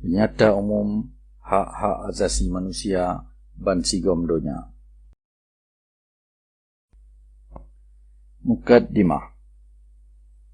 Penyata umum hak-hak asasi manusia ban sigom donya. Mukaddimah.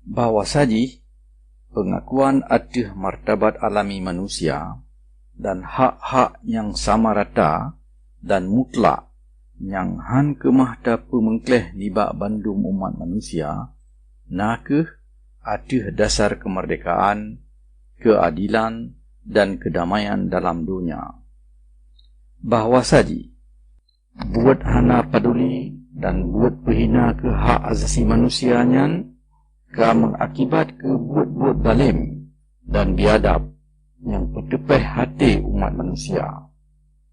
Bahawa saji pengakuan adeh martabat alami manusia dan hak-hak yang sama rata dan mutlak yang han kemahta pemengkleh nibak bandum umat manusia, nakeh adeh dasar kemerdekaan, keadilan dan kedamaian dalam dunia. Bahawa saji buat hana peduli dan buat berhina ke hak asasi manusia nyan, ke mengakibat ke buat-buat zalim dan biadab yang petepeh hati umat manusia,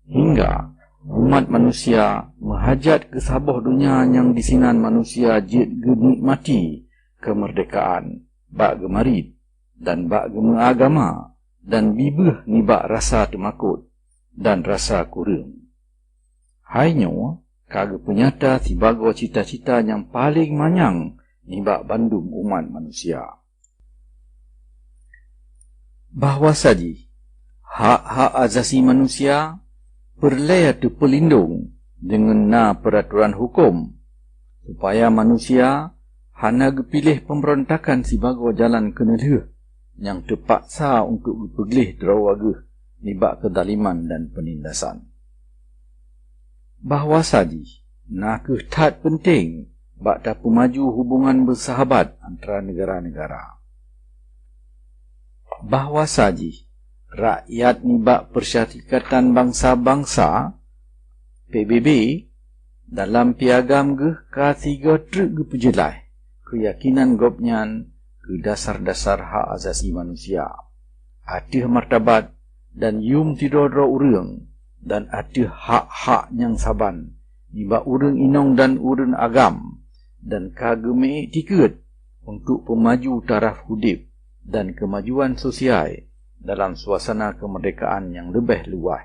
hingga umat manusia menghajat ke sabah dunia yang disinan manusia jid genikmati kemerdekaan bak gemarit dan bak agama dan bibeh nibak rasa temakut dan rasa kurang. Hainyo kaga penyata sibago cita-cita yang paling manyang nibak bandum umat manusia. Bahawa saji hak-hak asasi manusia perlu terpelindung dengan peraturan hukum supaya manusia hana gepilih pemberontakan sibago jalan keneleh yang terpaksa untuk gepegilih derawageh nibak kedaliman dan penindasan. Bahawa saji nakeh tat penting bak ta pemaju hubungan bersahabat antara negara-negara. Bahawa saji rakyat nibak Persyarikatan Bangsa-Bangsa PBB dalam piagam geh K3 truk ge pejelai keyakinan gopnyan ke dasar-dasar hak asasi manusia, adeh martabat dan yum tidodro urang dan adeh hak-hak yang saban nibak urang inong dan urang agam dan kageme tiket untuk pemaju taraf hudip dan kemajuan sosial dalam suasana kemerdekaan yang lebih luas.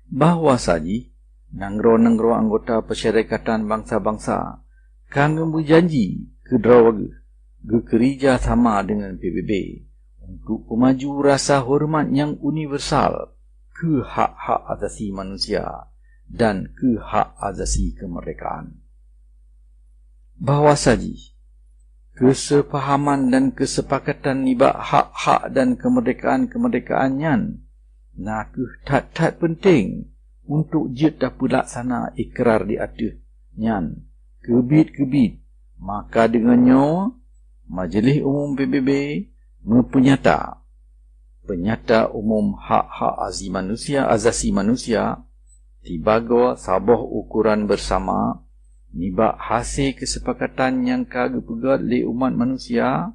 Bahawa saji nangro-nangro anggota Persyarikatan Bangsa-Bangsa kangge berjanji kerja sama dengan PBB untuk pemaju rasa hormat yang universal ke hak-hak asasi manusia dan ke hak asasi kemerdekaan. Bahawa saji kesepahaman dan kesepakatan nibak hak-hak dan kemerdekaan-kemerdekaannya nakeh tat-tat penting untuk jid dapat laksana ikrar di atas nyan kebit-kebit, maka dengannya Majlis Umum PBB mempenyata penyata umum hak-hak asasi manusia tibago sabah ukuran bersama nibak hasil kesepakatan yang kagak pegat oleh umat manusia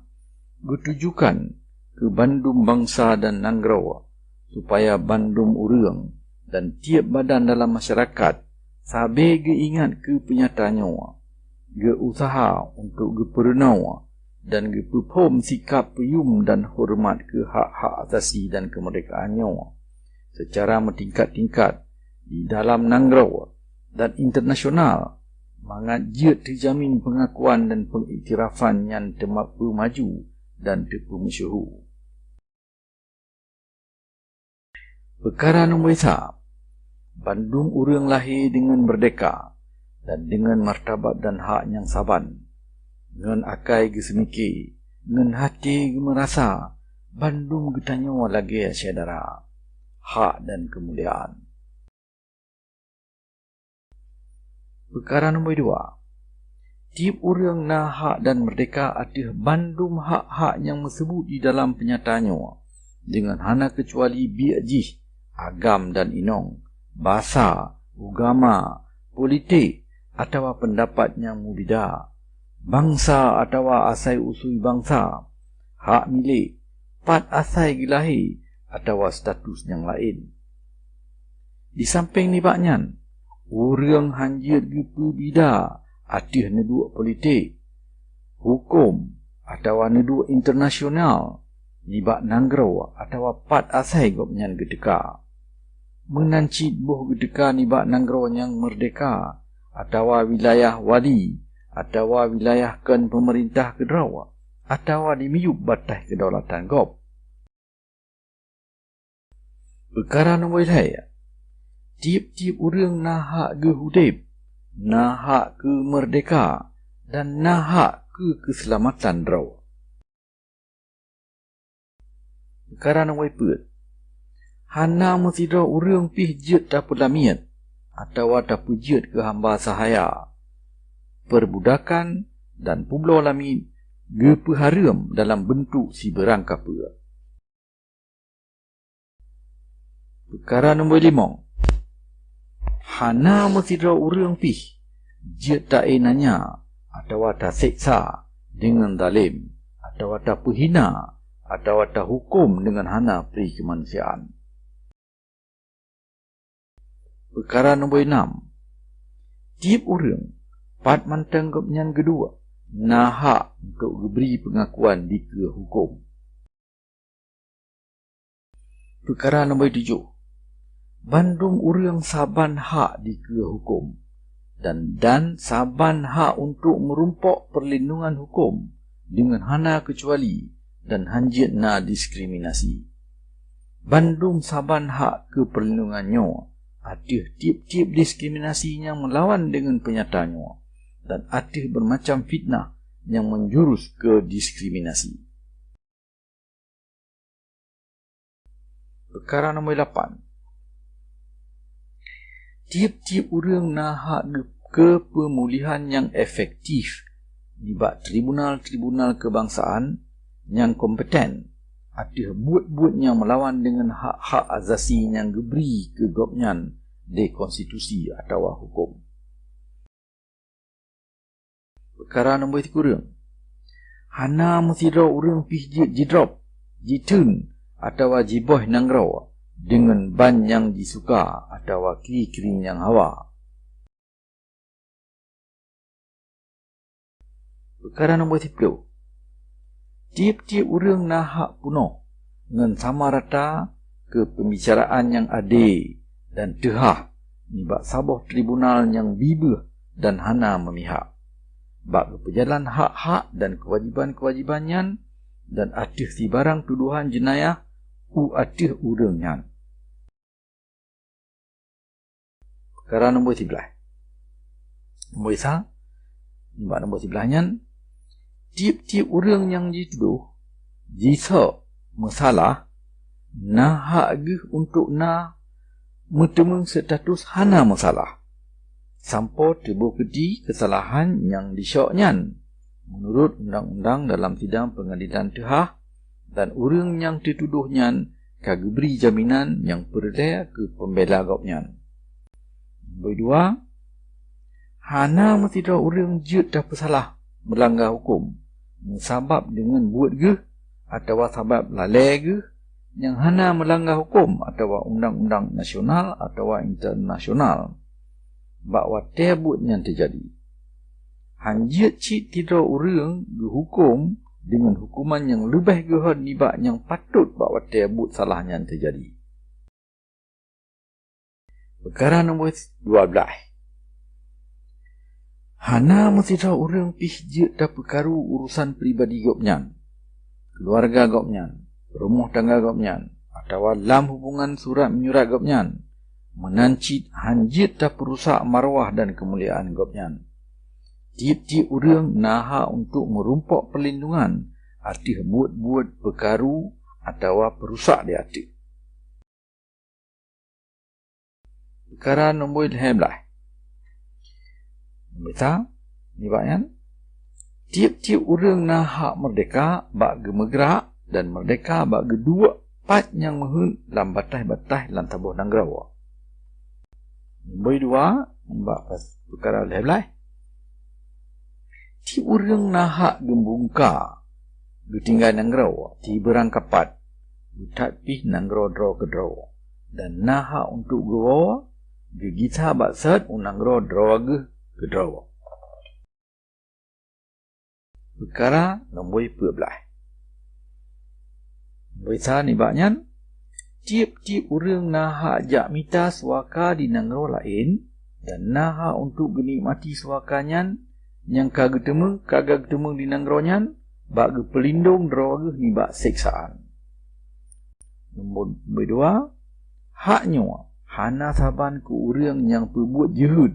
ditujukan ke bandum bangsa dan nanggro supaya bandum urang dan tiap badan dalam masyarakat sabe ge ingat ke penyatanya ge usaha untuk ge perenau dan ge perform sikap peyum dan hormat ke hak-hak asasi dan kemerdekaannya secara bertingkat-tingkat di dalam nanggro dan internasional. Mangat jid terjamin pengakuan dan pengiktirafan yang termampu maju dan terpemesyuhur. Perkara nombor 1, bandum urang lahir dengan merdeka dan dengan martabat dan hak yang saban. Dengan akai gesemiki, dengan hati merasa bandum getanyo lagi asyadara, hak dan kemuliaan. Perkara nombor 2, tiap orang na hak dan merdeka adeh bandum hak-hak yang disebut di dalam penyataannya dengan hana kecuali biajih, agam dan inong, bahasa, agama, politik atau pendapat yang mubida, bangsa atau asai usul bangsa, hak milik, pat asai gilahi atau status yang lain. Di samping nibaknya urang hanjir gepu bida adeh neduk politik, hukum atau neduk internasional nibak nanggro atau pat asai gopnyan gedeka. Menancit boh gedeka nibak nanggro yang merdeka atau wilayah wali atau wilayah kan pemerintah kedrawa atau di miyub batas kedaulatan gop. Perkara nombor saya, tiap-tiap orang nahak ke hudib, nahak ke merdeka, dan nahak ke keselamatan raw. Perkara nombor 4, hana mesti raw orang pih jet dapur lamiat, atau dapur jet ke hamba sahaya, perbudakan dan pulau lamit ge peharam dalam bentuk si berangkapa. Perkara nombor 5, hana mesti raw orang pih jet tak nanya atau tak seksa dengan dalim atau tak hina atau tak hukum dengan hana peri kemanusiaan. Perkara nombor 6, tiap orang pat mantang gopnyan kedua nahak untuk diberi pengakuan di ke hukum. Perkara nombor 7, bandung orang saban hak di ke hukum dan saban hak untuk merumpok perlindungan hukum dengan hana kecuali dan hanjit na diskriminasi. Bandung saban hak ke perlindungannya ada tiap-tiap diskriminasi yang melawan dengan penyatanya dan ada bermacam fitnah yang menjurus ke diskriminasi. Perkara nombor 8, tiap-tiap orang nahak ke pemulihan yang efektif libat tribunal-tribunal kebangsaan yang kompeten, ada buat-buat yang melawan dengan hak-hak azasi yang diberi ke gopnyan di konstitusi atau hukum. Perkara nombor 3, hana mesti raw orang pih jidrop, jitun atau jiboh nang raw dengan ban yang disuka atau kiri-kiri yang hawa. Perkara nombor 10, tiap-tiap orang nahak punuh dengan sama rata ke pembicaraan yang adil dan tehah nibat sabah tribunal yang bibah dan hana memihak. Bak berjalan hak-hak dan kewajiban-kewajibannya dan atih si barang tuduhan jenayah atih urangnya. Perkara nombor 11. Nombor 1, nombor 11-nya, tiap-tiap orang yang dituduh jika masalah nahak untuk mentemung status hana masalah sampai terbukti kesalahan yang disyoknya menurut undang-undang dalam sidang pengadilan tehah dan orang yang dituduhnya kagak beri jaminan yang percaya ke pembela gopnya. Nombor 2, hana mesti dah orang jet dah bersalah melanggar hukum sebab dengan buat ge atau sebab lalai ge yang hana melanggar hukum atau undang-undang nasional atau internasional bahawa terbut yang terjadi. Hanjit cik tidak orang dihukum dengan hukuman yang lebih gehan nibak yang patut bahawa terbut salahnya yang terjadi. Perkara nombor 12, hana mesti tahu orang pihjit dah perkaru urusan peribadi gopnya, keluarga gopnya, rumah tangga gopnya, atau dalam hubungan surat menyurat gopnya, menancit hanjit dah perusak marwah dan kemuliaan gopnya. Tiap-tiap orang naha untuk merumpok perlindungan arti buat-buat perkaru atau perusak di hati. Perkara nombor 11. Nombor ni baknya, tiap-tiap orang naha merdeka bak gemegerak dan merdeka bak kedua pat yang mahun dalam batas-batas dalam tabuh nanggarawa. Nombor 2, perkara 11. Ti orang nahak gembungka getinggal nanggarawa, ti berangkapat butat pih nanggarawa draw ke draw dan nahak untuk gawa gegita baksat unanggarawa draw ke draw. Perkara nombor 14. Nombor 1 ni baknya, tiap-tiap orang nahak jak mita suaka di nanggarawa lain dan nahak untuk genikmati suakanya yang kagak ketemu di nangronyan bak pelindung droga ni bak seksaan. Nombor 2, haknya hana saban ku urang yang berbuat jahat,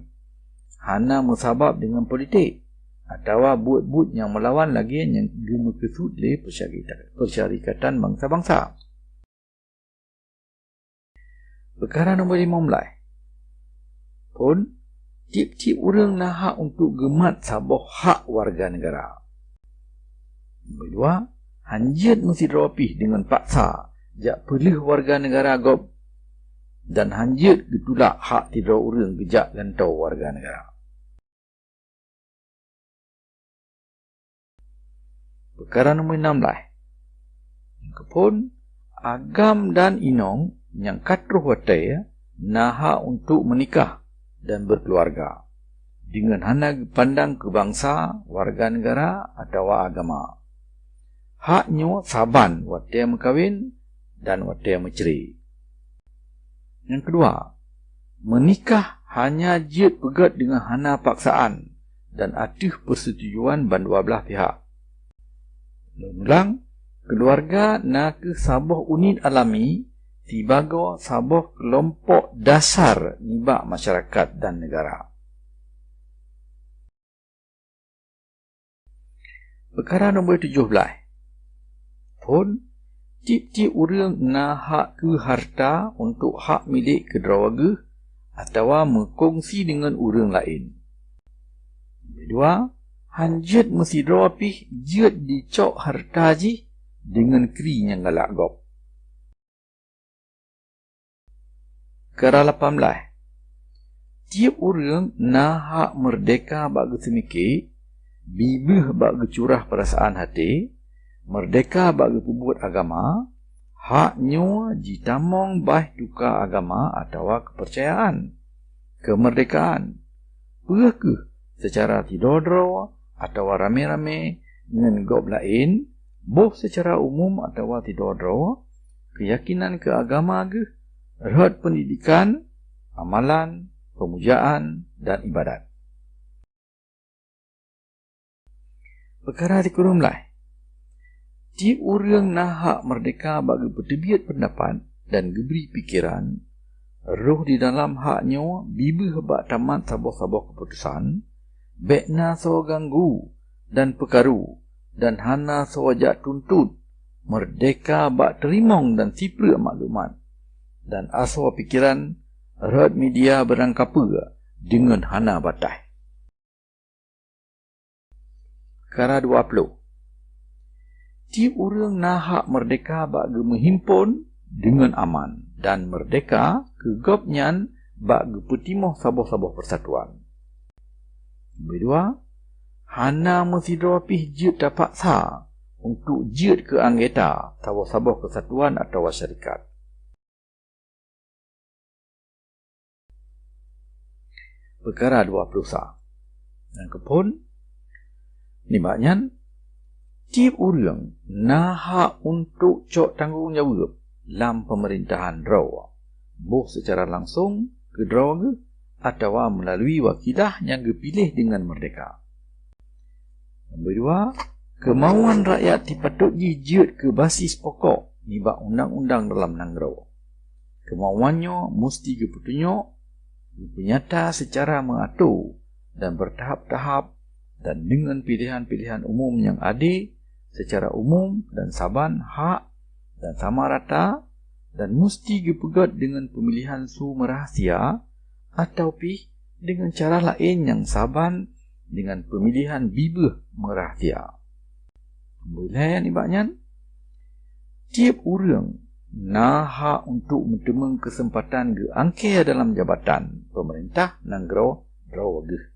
hana mesabab dengan politik, atau buat-buat yang melawan lagi yang gema kesud le persyarikatan bangsa-bangsa. Perkara nombor 15. Pun, tiap-tiap orang nak hak untuk gemat sabah hak warga negara. Nombor 2, hanjit mesti rapih dengan paksa, jak pelih warga negara gop, dan hanjit getulak hak tidak orang gejak gantau warga negara. Perkara nombor 16. Kepun, agam dan inong yang katruh watai naha untuk menikah dan berkeluarga dengan hana pandang ke bangsa, warga negara atau agama. Haknya saban watai mekawin dan watai menceri. Yang kedua, menikah hanya jid pegat dengan hana paksaan dan atih persetujuan bandua belah pihak. Ulang, keluarga nak ke sabah unit alami tibaga sabah kelompok dasar nibak masyarakat dan negara. Perkara nombor 17. Pun, tiap-tiap orang nak hak ke harta untuk hak milik keluarga atau mengkongsi dengan orang lain. Nombor 2, hanjit mesti rapih jid dicok harta ji dengan keri yang galak gop. Perkara 18. Tiap orang nak hak merdeka bagi semikir, bibih bagi curah perasaan hati, merdeka bagi pembuat agama, haknya jitamong bah duka agama atau kepercayaan, kemerdekaan. Perkah secara tidodro atau rame-rame dengan gop lain, boh secara umum atau tidodro, keyakinan ke agama ke, rad pendidikan, amalan, pemujaan dan ibadat. Perkara 19. Tiap orang nak hak merdeka bagi bertebiat pendapat dan geberi pikiran, roh di dalam haknya bibih bak tamat sabah-sabah keputusan, bekna so ganggu dan pekaru dan hana so ajak tuntut, merdeka bak terimong dan sipra maklumat, dan asal pikiran rad media berangkapa dengan hana batai. Perkara 20. Tiap orang nak hak merdeka bagi menghimpun dengan aman dan merdeka kegopnyan bagi petimoh sabah-sabah persatuan. Nombor 2, hana mesti rapih jid terpaksa untuk jid ke anggota sabah-sabah persatuan atau syarikat. Perkara 20. Yang kepun, nimbaknya, tiap orang nak hak untuk cok tanggungjawab dalam pemerintahan raw, boh secara langsung ke raw atau melalui wakilah yang dipilih dengan merdeka. Nombor 2, kemauan rakyat dipatut dijid ke basis pokok nibak undang-undang dalam nanggro. Kemauannya mesti keputunyok dipenyata secara mengatur dan bertahap-tahap dan dengan pilihan-pilihan umum yang adil secara umum dan saban hak dan sama rata dan mesti dipegat dengan pemilihan su merahasia atau dengan cara lain yang saban dengan pemilihan bibih merahasia. Boleh ibaknya, tiap orang nak hak untuk mentemeng kesempatan ke angkir dalam jabatan pemerintah nanggro drawagih.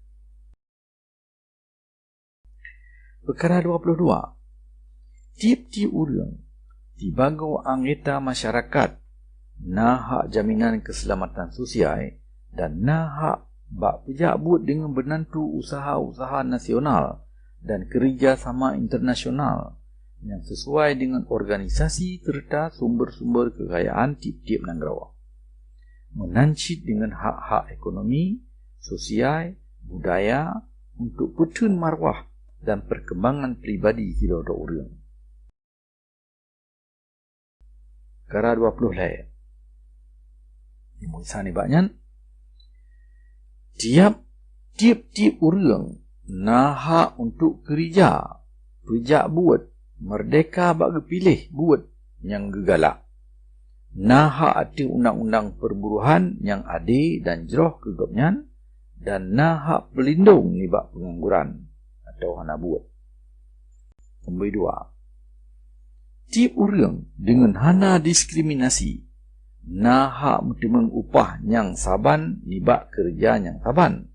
Perkara 22. Tiap-tiap orang dibago anggota masyarakat nak hak jaminan keselamatan sosial dan nak hak bak pejabut dengan benantu usaha-usaha nasional dan kerjasama internasional yang sesuai dengan organisasi serta sumber-sumber kekayaan tiap-tiap negara. Menancit dengan hak-hak ekonomi, sosial, budaya untuk petun marwah dan perkembangan pribadi hidup orang. Perkara 20 lain. Muisa ni baknyan. Tiap-tiap orang naha untuk kerja, pejak buat, merdeka bagi pilih buat yang gegalak. Naha ada undang-undang perburuhan yang adil dan jeroh kegapnyan, dan naha pelindung ni bak pengangguran atau hana buat. Nombor 2. Tiap orang dengan hana diskriminasi, naha mentemeng upah yang saban ni bak kerja yang saban.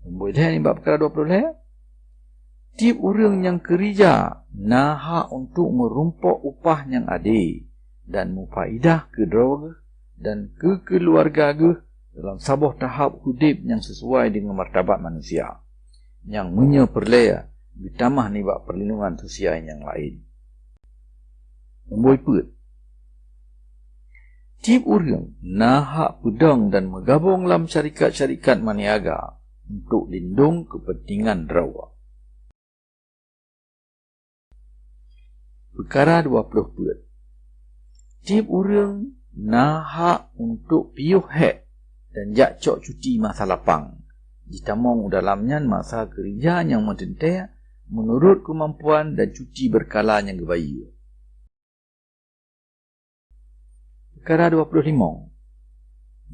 Nombor 3 ni bak perkara 20. Tiap orang yang kerja naha untuk merumpok upah yang adil dan mufaidah ke diri dan ke keluarga dalam sebuah tahap hidup yang sesuai dengan martabat manusia yang menyeperlaya ditambah ni bak perlindungan sosial yang lain. Nombor 4. Tiap orang nahak pedang dan menggabung dalam syarikat-syarikat maniaga untuk lindung kepentingan rawa. Perkara 24. Tiap orang nahak untuk piuh hek dan jakcok cuti masa lapang. Ditamong dalamnya masa kerja yang mententu menurut kemampuan dan cuti berkala yang gebaya. Perkara 25.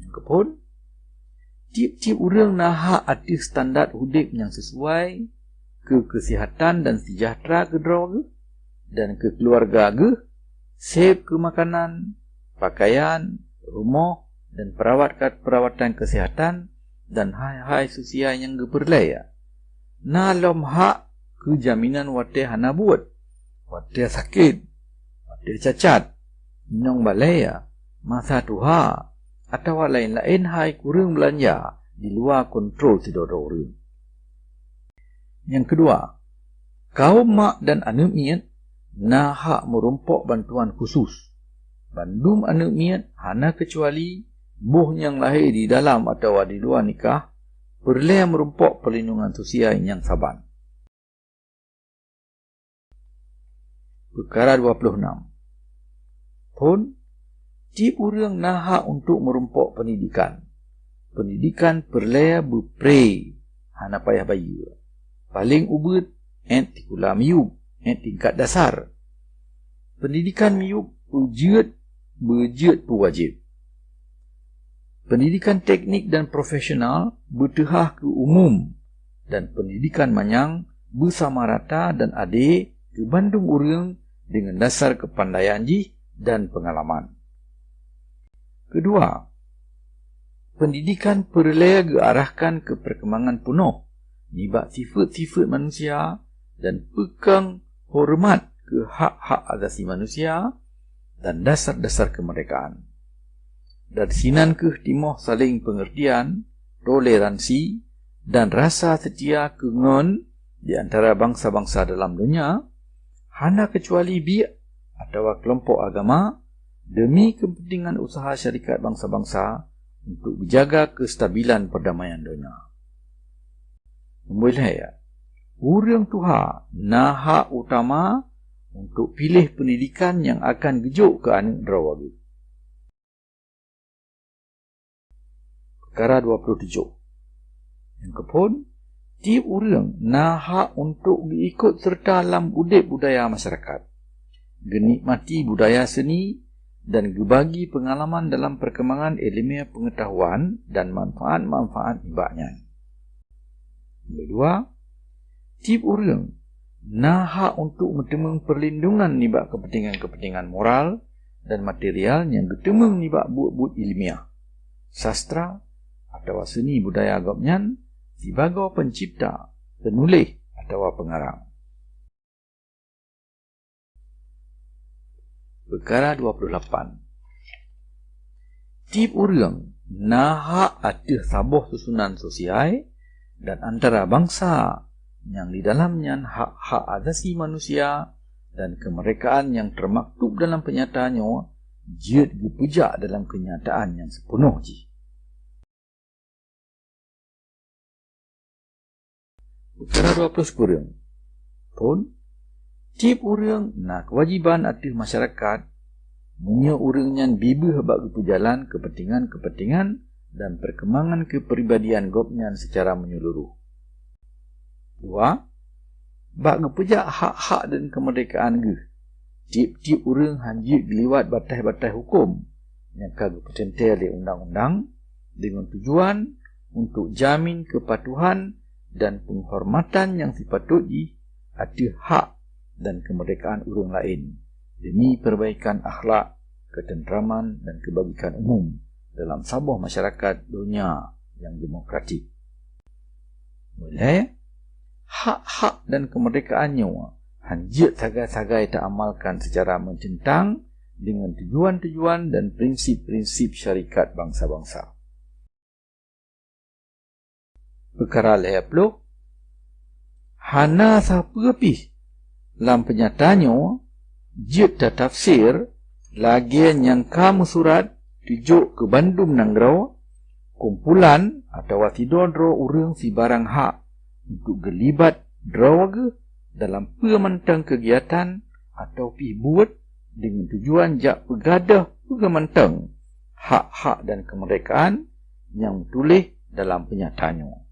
Yang kepun, tiap-tiap orang nahak ada standar hidup yang sesuai ke kesihatan dan sejahtera ke diri dan ke keluarga save ke makanan, pakaian, rumah dan perawatan kesihatan dan hai-hai sosial yang berlaya. Nalom hak ke jaminan wate hana buat, wate sakit, wate cacat, minong balaya, masa tuha, atau lain-lain hai kurang belanja di luar kontrol tidak orang. Yang kedua, kaum mak dan anak miat nahak merumpok bantuan khusus. Bandum anak miat hana kecuali buh yang lahir di dalam atau di luar nikah perlu merumpok perlindungan sosial yang saban. Perkara 26. Pun tiap orang nahak untuk merumpok pendidikan. Pendidikan perlu berpre hana payah bayu. Paling ubat tikula miyub tingkat dasar. Pendidikan miyub berjut wajib. Pendidikan teknik dan profesional bertehah ke umum dan pendidikan manyang bersama rata dan adil ke bandung orang dengan dasar kepandaian dan pengalaman. Kedua, pendidikan perlu diarahkan ke perkembangan penuh nibak sifat-sifat manusia dan pegang hormat ke hak-hak asasi manusia dan dasar-dasar kemerdekaan. Dari sinan ke timoh saling pengertian, toleransi dan rasa setia kengon di antara bangsa-bangsa dalam dunia, hana kecuali biak atau kelompok agama demi kepentingan usaha syarikat bangsa-bangsa untuk menjaga kestabilan perdamaian dunia. Nombor 5. Orang tuha nahak utama untuk pilih pendidikan yang akan gejuk ke anak derawaga. Perkara 27. Yang kepun, tiap orang nahak untuk diikut serta dalam budaya masyarakat, genikmati budaya seni dan berbagi pengalaman dalam perkembangan ilmiah pengetahuan dan manfaat-manfaat ibaknya. Kedua, tiap orang nahak untuk mentemung perlindungan nibak kepentingan-kepentingan moral dan material yang ketemung nibak buat-buat ilmiah, sastra atau seni budaya agapnyan sebagai pencipta, penulis atau pengarang. Perkara 28. Tiap orang nahak ada sabuh susunan sosial dan antara bangsa yang di dalamnya hak-hak asasi manusia dan kemerdekaan yang termaktub dalam penyataannya jid dipujak dalam kenyataan yang sepenuh ji. Perkara 20 pun tiap orang nak kewajiban atas masyarakat Munya urang nyan bibih bak kepujalan kepentingan-kepentingan dan perkembangan kepribadian gopnyan secara menyeluruh. 2. Bak kepujak hak-hak dan kemerdekaan ge. Tiap-tiap urang hanjit geliwat batas-batas hukum yang kagak pertentai oleh undang-undang dengan tujuan untuk jamin kepatuhan dan penghormatan yang sepatutnya ada hak dan kemerdekaan urang lain demi perbaikan akhlak, ketenteraman dan kebajikan umum dalam sebuah masyarakat dunia yang demokratik. Mulai, hak-hak dan kemerdekaannya hanjit sagai-sagai tak amalkan secara mencentang dengan tujuan-tujuan dan prinsip-prinsip syarikat bangsa-bangsa. Perkara 10, hana siapa pih dalam penyatanya jid dan tafsir lagi yang kamu surat tujuk ke Bandung Nangrau kumpulan atau watidodro urang si barang hak untuk gelibat drawaga dalam pemantang kegiatan atau pi buat dengan tujuan jak pegadah pemantang hak-hak dan kemerdekaan yang tulis dalam penyatanya.